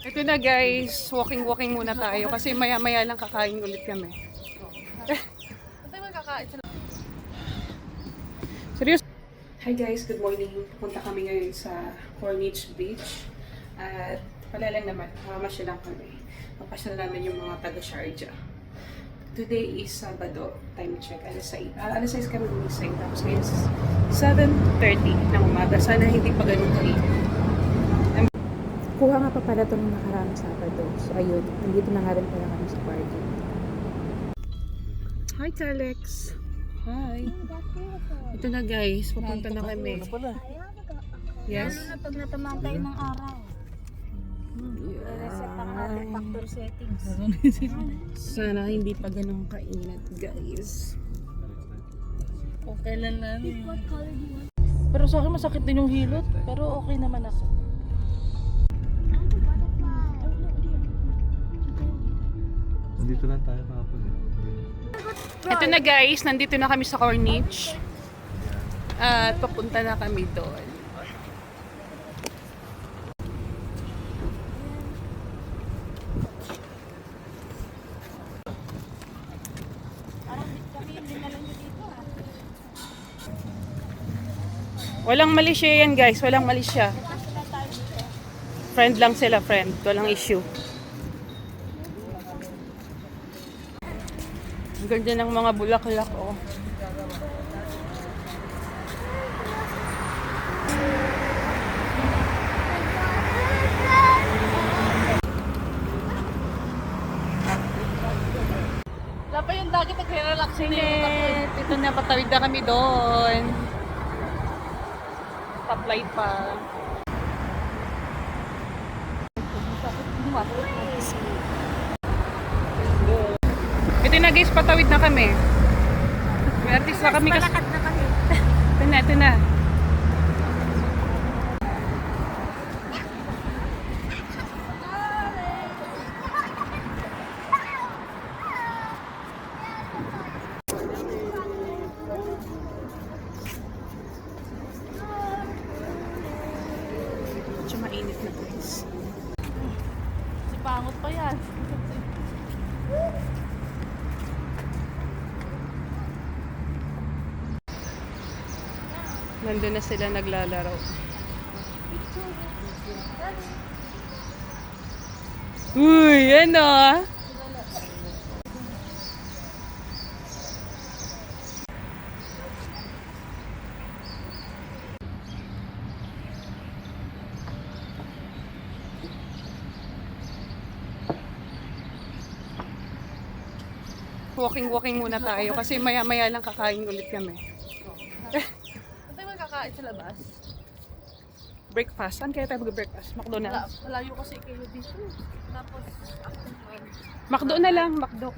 Ito na guys, walking muna tayo kasi maya-maya lang kakain ulit kami. Serious? Hi guys, good morning. Punta kami ngayon sa Corniche Beach. At wala lang naman, mamasyal lang kami. Mapasyal namin yung mga taga-Sharjah. Today is Sabado. Time check, alas 6. Alas 6 kami gumising. Tapos ngayon 7:30 ng umaga. Sana hindi pa ganun kainit. Kuha nga pa pala ito nung nakaraang Sabado. So ayun, nandito na nga rin pala kami sa party. Hi Alex. Hi. Ito na guys, pupunta na kami. Yes? Lalo na pag natamaan tayo ng araw. Reset ang ating factor settings. Sana hindi pa ganun kainit guys. Okay lang lang. Pero sa akin masakit din yung hilot. Pero okay naman ako. Nandito lang tayo kahapon eh. Ito na guys, nandito na kami sa Corniche. At papunta na kami doon. Walang mali siya yan guys, walang mali siya. Friend lang sila, friend. Walang issue. Ang ganda ng mga bulaklak, oh. Wala pa yung dagat, nag-relax na yung ito na, patawid na kami doon. Stoplight pa. Ito na guys, patawid na kami. May artist na kami kasi. Palakad na kami. Ito na. Medyo mainit na guys. Si pangot pa yan. Nandun na sila naglalaro. Uy, ano ah? Walking muna tayo kasi maya-maya lang kakain ulit kami. Tayo magkakain sa labas. Breakfast. Saan kaya tayo mag-breakfast? McDonald's? Malayo kasi kayo dito. Tapos, McDo na lang, McDo.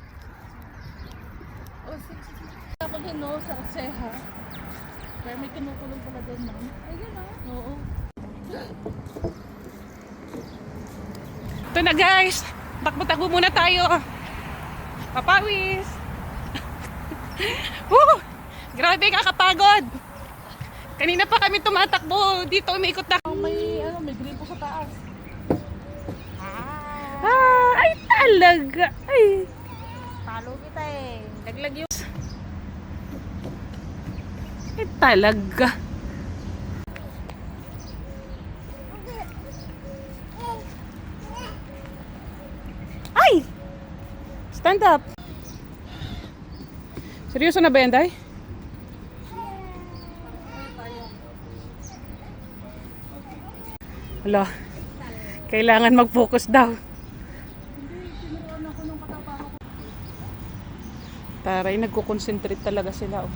oh, sige. Ako din, no, sa Seha. Pero may kinukulong pala doon, ma'am. Ayun, ah. Oo. Ito na guys! Takbo-takbo muna tayo. Papawis! Woo! Grabe, kakapagod! Kanina pa kami tumatakbo. Dito umiikot na. May gripo sa taas. Ay talaga! Ay! Talo kita eh. Laglag yung... Ay talaga! Ay! Stand up! Seryoso na ba yan, Day? Wala. Kailangan mag-focus daw. Taray, nagko-concentrate talaga sila. Oh.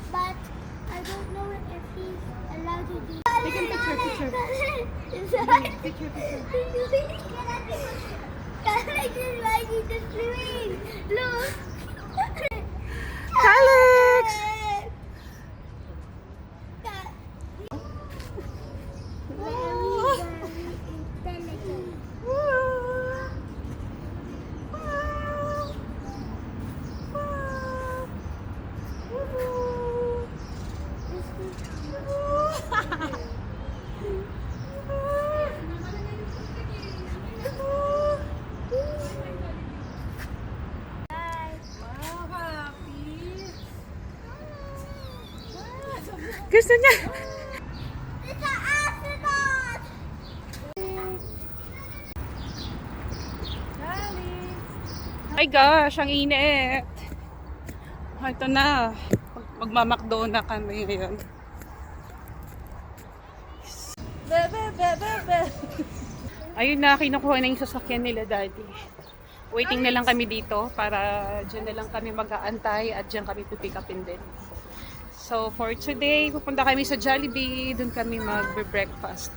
But I don't know if he's allowed to do. Take a picture. Picture. Alex is riding the train. Look. Alex! Gusto niya. It's an astronaut! My gosh, ang init. Ito na. Magmamakdo na kami ngayon. Ayun na, kinukuha na yung sasakyan nila, Daddy. Waiting na lang kami dito para dyan na lang kami mag-aantay at dyan kami pipick upin din. So for today, pupunta kami sa Jollibee. Doon kami mag-breakfast.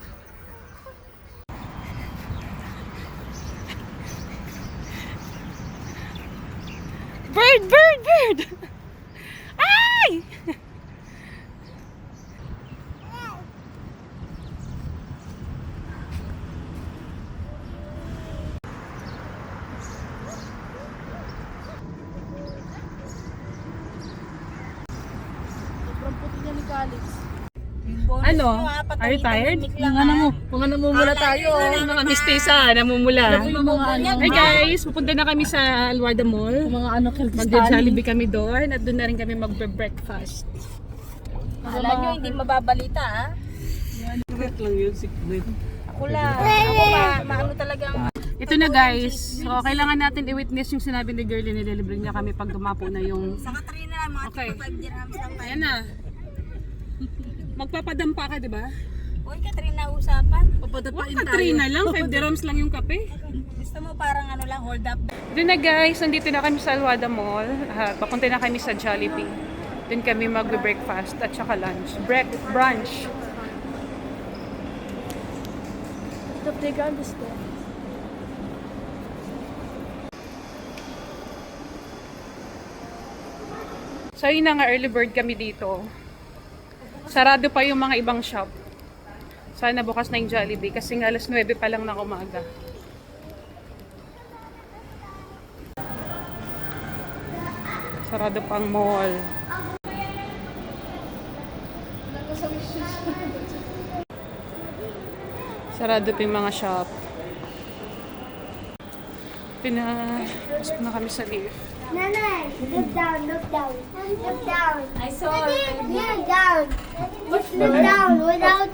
Bird! Bird! Bird! Ay! Sobrang puti niya ni Calix. Ano? Are you tired? Kung ano mo muna tayo. Mga mistisa, namumula. Yung mga ano. Hi guys, pupunta na kami sa Alwarda Mall. Yung mga ano, Mag-Jollibee kami doon at doon na rin kami mag-breakfast. Akala nyo hindi mababalita ah. Correct lang yun, signet. Ako lang. Ako maano talagang Ito na guys, so kailangan natin i-witness yung sinabi ni Girlie, nililibre niya kami pag dumapo na yung... sa Katrina lang mga Okay. 5 dirhams lang tayo. Ayan na. Magpapadampa ka, di ba? Uy, Katrina usapan. Wag Katrina lang, 5 dirhams lang yung kape. Gusto mo parang ano lang hold up. Doon na guys, nandito na kami sa Alwarda Mall. Papunta na kami sa Jollibee. Doon kami mag-breakfast at saka lunch. Brunch. The playground is there. So yun na nga, early bird kami dito. Sarado pa yung mga ibang shop. Sana bukas na yung Jollibee kasi nga alas 9 pa lang ng umaga. Sarado pang mall. Sarado pa yung mga shop. Pasok na kami sa lift. Nanay, look down, look down. Look down. I saw Yeah, down. Just look down without...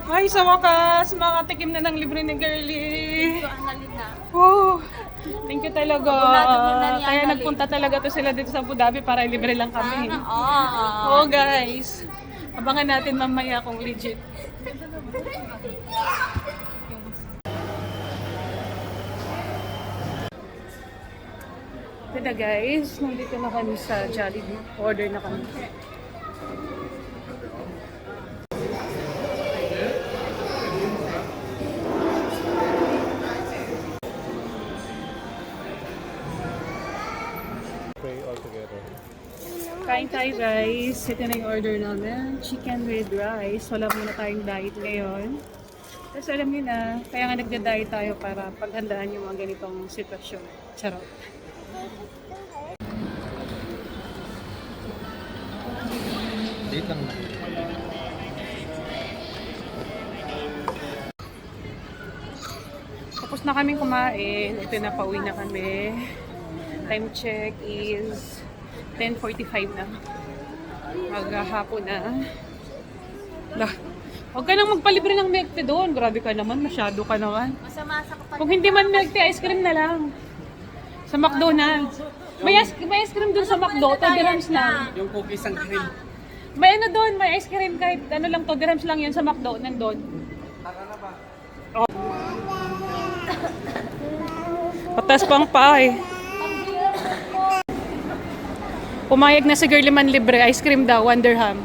Ay, sa wakas, makatikim na ng libre ni Girlie. Annalyn na. Oh, thank you talaga. Abunado na ni Kaya Annalyn. nagpunta talaga to sila dito sa Abu Dhabi para libre lang kami. Oo. Oh guys, abangan natin mamaya kung legit. Ito na guys, nandito na kami sa Jollibee. Order na kami. Pray all together. Kain tayo guys. Ito na yung order namin. Chicken with rice. Wala muna tayong diet ngayon. Tapos alam niyo na, kaya nga nagda-diet tayo para paghandaan yung mga ganitong sitwasyon. Charot. Date lang. Tapos na kaming kumain. Ito na, pauwi na kami. Time check is 10:45 na. Maghahapon na. Lah, huwag ka nang magpalibre ng milk tea doon. Grabe ka naman, masyado ka naman. Masama sa kapatid. Kung hindi man milk tea, ice cream na lang. Sa McDonald's. May ice cream doon sa McDo, 2 dirhams lang. Yung cookies ang cream. May ano doon, may ice cream kahit ano lang, 2 dirhams lang yun sa McDo, nandun. Oh. Patas pang pa eh. Pumayag na si Girlie man libre, ice cream daw, 1 dirham.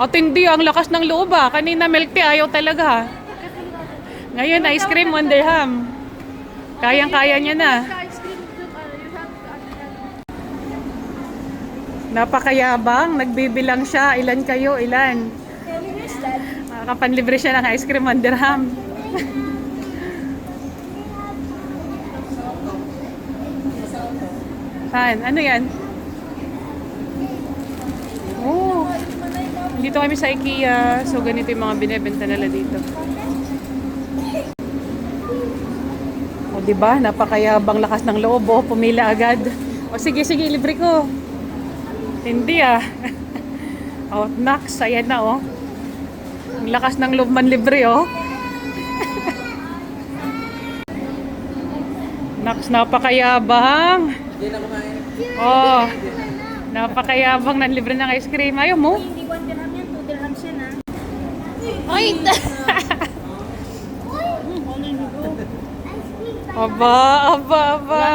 At hindi, ang lakas ng loob ah. Kanina milk tea, ayaw talaga. Ngayon, ice cream, 1 dirham. Kayang-kaya niya na. Ice cream doon, you have Napakayabang, nagbibilang siya. Ilan kayo? Ilan? Kapanlibre siya ng ice cream, 1 dirham. Saan? Ano yan? Oh, dito kami sa IKEA. So, ganito yung mga binebenta nila dito. O, diba? Napakayabang, lakas ng loob. Oh, pumila agad. O, sige, libre ko. Hindi ah. Oh, Nax, ayan na oh. Ang lakas ng loob man libre oh. Nax, napakayabang. Hindi na kumain. Oh, napakayabang ng libre ng ice cream. Ayaw mo? Hindi 1 dirham yan, 2 dirhams yan ha. Ay! Ice cream by Aba, aba, aba.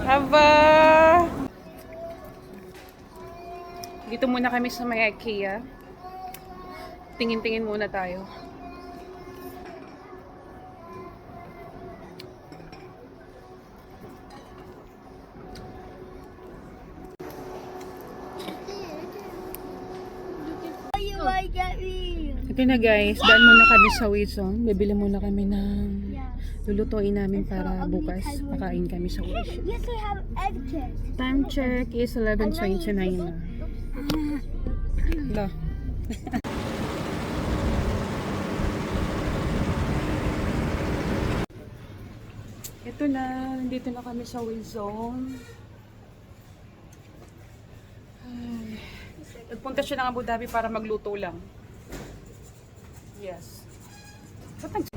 Aba. Dito muna kami sa may IKEA. Tingin-tingin muna tayo. you like at me. Ito na guys, daan muna kami sa Wilson. Bibili muna kami ng Yeah. lulutuin namin para bukas pakain kami sa Wish. Yes, I have egg check. Time check is 11:29 na. Hala. Ito na, nandito na kami sa Wilson. Ay, nagpunta siya ng Abu Dhabi para magluto lang. Yes. Ba't nag-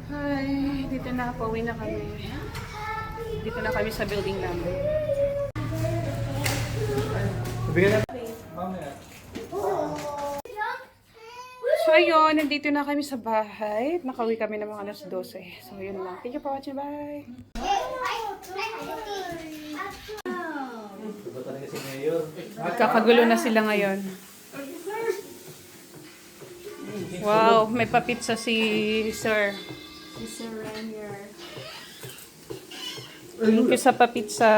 Hi, dito na, pauwi na kami. Dito na kami sa building namin. Bigyan na. Mamaya. So ayun, nandito na kami sa bahay. Nakauwi kami ng mga alas 12. So yun lang. Thank you for watching. Bye! Diba talaga si Mayor? Kakagulo na sila ngayon. Wow, may papitsa si Sir. Si Sir Rainier. Thank you sa papitsa.